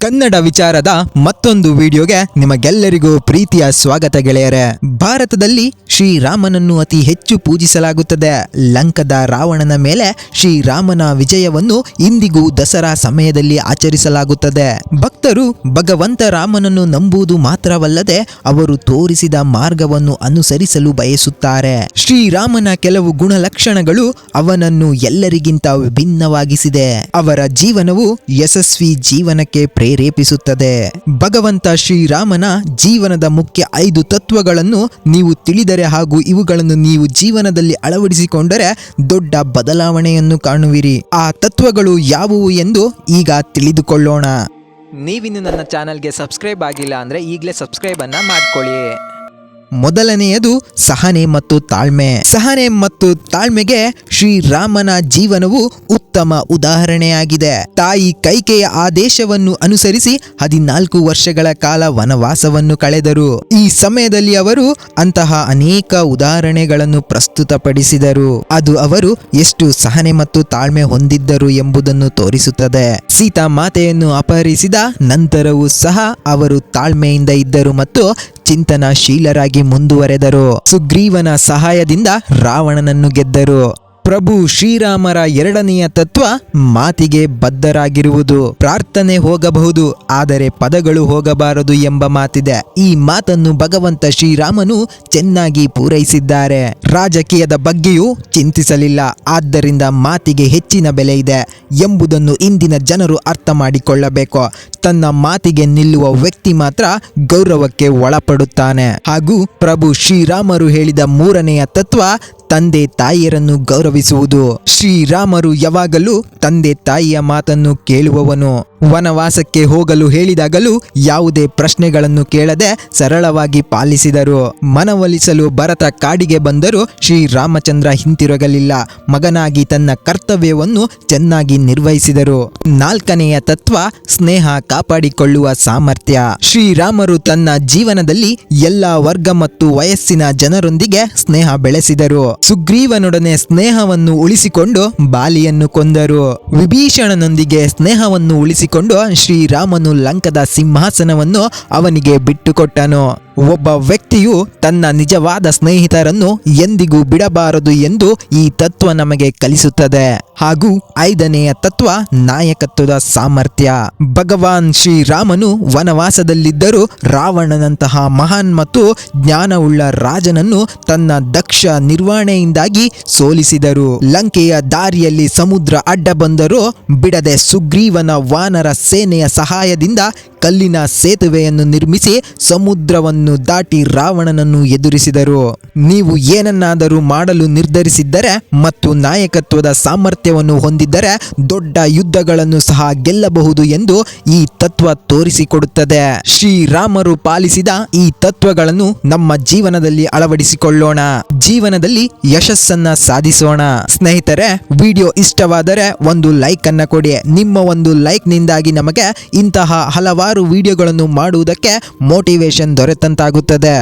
ಕನ್ನಡ ವಿಚಾರದ ಮತ್ತೊಂದು ವಿಡಿಯೋಗೆ ನಿಮಗೆಲ್ಲರಿಗೂ ಪ್ರೀತಿಯ ಸ್ವಾಗತ ಗೆಳೆಯರೆ. ಭಾರತದಲ್ಲಿ ಶ್ರೀರಾಮನನ್ನು ಅತಿ ಹೆಚ್ಚು ಪೂಜಿಸಲಾಗುತ್ತದೆ. ಲಂಕದ ರಾವಣನ ಮೇಲೆ ಶ್ರೀರಾಮನ ವಿಜಯವನ್ನು ಇಂದಿಗೂ ದಸರಾ ಸಮಯದಲ್ಲಿ ಆಚರಿಸಲಾಗುತ್ತದೆ. ಭಕ್ತರು ಭಗವಂತ ರಾಮನನ್ನು ನಂಬುವುದು ಮಾತ್ರವಲ್ಲದೆ ಅವರು ತೋರಿಸಿದ ಮಾರ್ಗವನ್ನು ಅನುಸರಿಸಲು ಬಯಸುತ್ತಾರೆ. ಶ್ರೀರಾಮನ ಕೆಲವು ಗುಣಲಕ್ಷಣಗಳು ಅವನನ್ನು ಎಲ್ಲರಿಗಿಂತ ವಿಭಿನ್ನವಾಗಿಸಿದೆ. ಅವರ ಜೀವನವು ಯಶಸ್ವಿ ಜೀವನಕ್ಕೆ ಪ್ರೇರೇಪಿಸುತ್ತದೆ. ಭಗವಂತ ಶ್ರೀರಾಮನ ಜೀವನದ ಮುಖ್ಯ 5 ತತ್ವಗಳನ್ನು ನೀವು ತಿಳಿದರೆ ಹಾಗೂ ಇವುಗಳನ್ನು ನೀವು ಜೀವನದಲ್ಲಿ ಅಳವಡಿಸಿಕೊಂಡರೆ ದೊಡ್ಡ ಬದಲಾವಣೆಯನ್ನು ಕಾಣುವಿರಿ. ಆ ತತ್ವಗಳು ಯಾವುವು ಎಂದು ಈಗ ತಿಳಿದುಕೊಳ್ಳೋಣ. ನೀವಿನ್ನು ನನ್ನ ಚಾನಲ್ಗೆ ಸಬ್ಸ್ಕ್ರೈಬ್ ಆಗಿಲ್ಲ ಅಂದರೆ ಈಗಲೇ ಸಬ್ಸ್ಕ್ರೈಬ್ ಅನ್ನ ಮಾಡ್ಕೊಳ್ಳಿ. ಮೊದಲನೆಯದು ಸಹನೆ ಮತ್ತು ತಾಳ್ಮೆ. ಸಹನೆ ಮತ್ತು ತಾಳ್ಮೆಗೆ ಶ್ರೀರಾಮನ ಜೀವನವು ಉತ್ತಮ ಉದಾಹರಣೆಯಾಗಿದೆ. ತಾಯಿ ಕೈಕೆಯ ಆದೇಶವನ್ನು ಅನುಸರಿಸಿ 14 ವರ್ಷಗಳ ಕಾಲ ವನವಾಸವನ್ನು ಕಳೆದರು. ಈ ಸಮಯದಲ್ಲಿ ಅವರು ಅಂತಹ ಅನೇಕ ಉದಾಹರಣೆಗಳನ್ನು ಪ್ರಸ್ತುತಪಡಿಸಿದರು. ಅದು ಅವರು ಎಷ್ಟು ಸಹನೆ ಮತ್ತು ತಾಳ್ಮೆ ಹೊಂದಿದ್ದರು ಎಂಬುದನ್ನು ತೋರಿಸುತ್ತದೆ. ಸೀತಾ ಮಾತೆಯನ್ನು ಅಪಹರಿಸಿದ ನಂತರವೂ ಸಹ ಅವರು ತಾಳ್ಮೆಯಿಂದ ಇದ್ದರು ಮತ್ತು ಚಿಂತನಶೀಲರಾಗಿ ಮುಂದುವರೆದರು. ಸುಗ್ರೀವನ ಸಹಾಯದಿಂದ ರಾವಣನನ್ನು ಗೆದ್ದರು. ಪ್ರಭು ಶ್ರೀರಾಮರ 2ನೆಯ ತತ್ವ ಮಾತಿಗೆ ಬದ್ಧರಾಗಿರುವುದು. ಪ್ರಾರ್ಥನೆ ಹೋಗಬಹುದು, ಆದರೆ ಪದಗಳು ಹೋಗಬಾರದು ಎಂಬ ಮಾತಿದೆ. ಈ ಮಾತನ್ನು ಭಗವಂತ ಶ್ರೀರಾಮನು ಚೆನ್ನಾಗಿ ಪೂರೈಸಿದ್ದಾರೆ. ರಾಜಕೀಯದ ಬಗ್ಗೆಯೂ ಚಿಂತಿಸಲಿಲ್ಲ. ಆದ್ದರಿಂದ ಮಾತಿಗೆ ಹೆಚ್ಚಿನ ಬೆಲೆ ಇದೆ ಎಂಬುದನ್ನು ಇಂದಿನ ಜನರು ಅರ್ಥ ಮಾಡಿಕೊಳ್ಳಬೇಕು. ತನ್ನ ಮಾತಿಗೆ ನಿಲ್ಲುವ ವ್ಯಕ್ತಿ ಮಾತ್ರ ಗೌರವಕ್ಕೆ ಒಳಪಡುತ್ತಾನೆ. ಹಾಗೂ ಪ್ರಭು ಶ್ರೀರಾಮರು ಹೇಳಿದ 3ನೆಯ ತತ್ವ ತಂದೆ ತಾಯಿಯರನ್ನು ಗೌರವಿಸುವುದು. ಶ್ರೀರಾಮರು ಯಾವಾಗಲೂ ತಂದೆ ತಾಯಿಯ ಮಾತನ್ನು ಕೇಳುವವನು. ವನವಾಸಕ್ಕೆ ಹೋಗಲು ಹೇಳಿದಾಗಲೂ ಯಾವುದೇ ಪ್ರಶ್ನೆಗಳನ್ನು ಕೇಳದೆ ಸರಳವಾಗಿ ಪಾಲಿಸಿದರು. ಮನವೊಲಿಸಲು ಭರತ ಕಾಡಿಗೆ ಬಂದರೂ ಶ್ರೀರಾಮಚಂದ್ರ ಹಿಂತಿರುಗಲಿಲ್ಲ. ಮಗನಾಗಿ ತನ್ನ ಕರ್ತವ್ಯವನ್ನು ಚೆನ್ನಾಗಿ ನಿರ್ವಹಿಸಿದರು. 4ನೆಯ ತತ್ವ ಸ್ನೇಹ ಕಾಪಾಡಿಕೊಳ್ಳುವ ಸಾಮರ್ಥ್ಯ. ಶ್ರೀರಾಮರು ತನ್ನ ಜೀವನದಲ್ಲಿ ಎಲ್ಲ ವರ್ಗ ಮತ್ತು ವಯಸ್ಸಿನ ಜನರೊಂದಿಗೆ ಸ್ನೇಹ ಬೆಳೆಸಿದರು. ಸುಗ್ರೀವನೊಡನೆ ಸ್ನೇಹವನ್ನು ಉಳಿಸಿಕೊಂಡು ಬಾಲಿಯನ್ನು ಕೊಂದರು. ವಿಭೀಷಣನೊಂದಿಗೆ ಸ್ನೇಹವನ್ನು ಉಳಿಸಿಕೊಂಡು ಶ್ರೀರಾಮನು ಲಂಕದ ಸಿಂಹಾಸನವನ್ನು ಅವನಿಗೆ ಬಿಟ್ಟುಕೊಟ್ಟನು. ಒಬ್ಬ ವ್ಯಕ್ತಿಯು ತನ್ನ ನಿಜವಾದ ಸ್ನೇಹಿತರನ್ನು ಎಂದಿಗೂ ಬಿಡಬಾರದು ಎಂದು ಈ ತತ್ವ ನಮಗೆ ಕಲಿಸುತ್ತದೆ. ಹಾಗೂ 5ನೆಯ ತತ್ವ ನಾಯಕತ್ವದ ಸಾಮರ್ಥ್ಯ. ಭಗವಾನ್ ಶ್ರೀರಾಮನು ವನವಾಸದಲ್ಲಿದ್ದರೂ ರಾವಣನಂತಹ ಮಹಾನ್ ಮತ್ತು ಜ್ಞಾನವುಳ್ಳ ರಾಜನನ್ನು ತನ್ನ ದಕ್ಷ ನಿರ್ವಹಣೆಯಿಂದಾಗಿ ಸೋಲಿಸಿದರು. ಲಂಕೆಯ ದಾರಿಯಲ್ಲಿ ಸಮುದ್ರ ಅಡ್ಡ ಬಂದರೂ ಬಿಡದೆ ಸುಗ್ರೀವನ ವಾನರ ಸೇನೆಯ ಸಹಾಯದಿಂದ ಕಲ್ಲಿನ ಸೇತುವೆಯನ್ನು ನಿರ್ಮಿಸಿ ಸಮುದ್ರವನ್ನು ದಾಟಿ ರಾವಣನನ್ನು ಎದುರಿಸಿದರು. ನೀವು ಏನನ್ನಾದರೂ ಮಾಡಲು ನಿರ್ಧರಿಸಿದ್ದರೆ ಮತ್ತು ನಾಯಕತ್ವದ ಸಾಮರ್ಥ್ಯವನ್ನು ಹೊಂದಿದ್ದರೆ ದೊಡ್ಡ ಯುದ್ಧಗಳನ್ನು ಸಹ ಗೆಲ್ಲಬಹುದು ಎಂದು ಈ ತತ್ವ ತೋರಿಸಿಕೊಡುತ್ತದೆ. ಶ್ರೀರಾಮರು ಪಾಲಿಸಿದ ಈ ತತ್ವಗಳನ್ನು ನಮ್ಮ ಜೀವನದಲ್ಲಿ ಅಳವಡಿಸಿಕೊಳ್ಳೋಣ. ಜೀವನದಲ್ಲಿ ಯಶಸ್ಸನ್ನ ಸಾಧಿಸೋಣ. ಸ್ನೇಹಿತರೆ, ವಿಡಿಯೋ ಇಷ್ಟವಾದರೆ ಒಂದು ಲೈಕ್ ಅನ್ನ ಕೊಡಿ. ನಿಮ್ಮ ಒಂದು ಲೈಕ್ ನಿಂದಾಗಿ ನಮಗೆ ಇಂತಹ ಹಲವಾರು ವಿಡಿಯೋಗಳನ್ನು ಮಾಡುವುದಕ್ಕೆ ಮೋಟಿವೇಶನ್ ದೊರೆತಂತಾಗುತ್ತದೆ.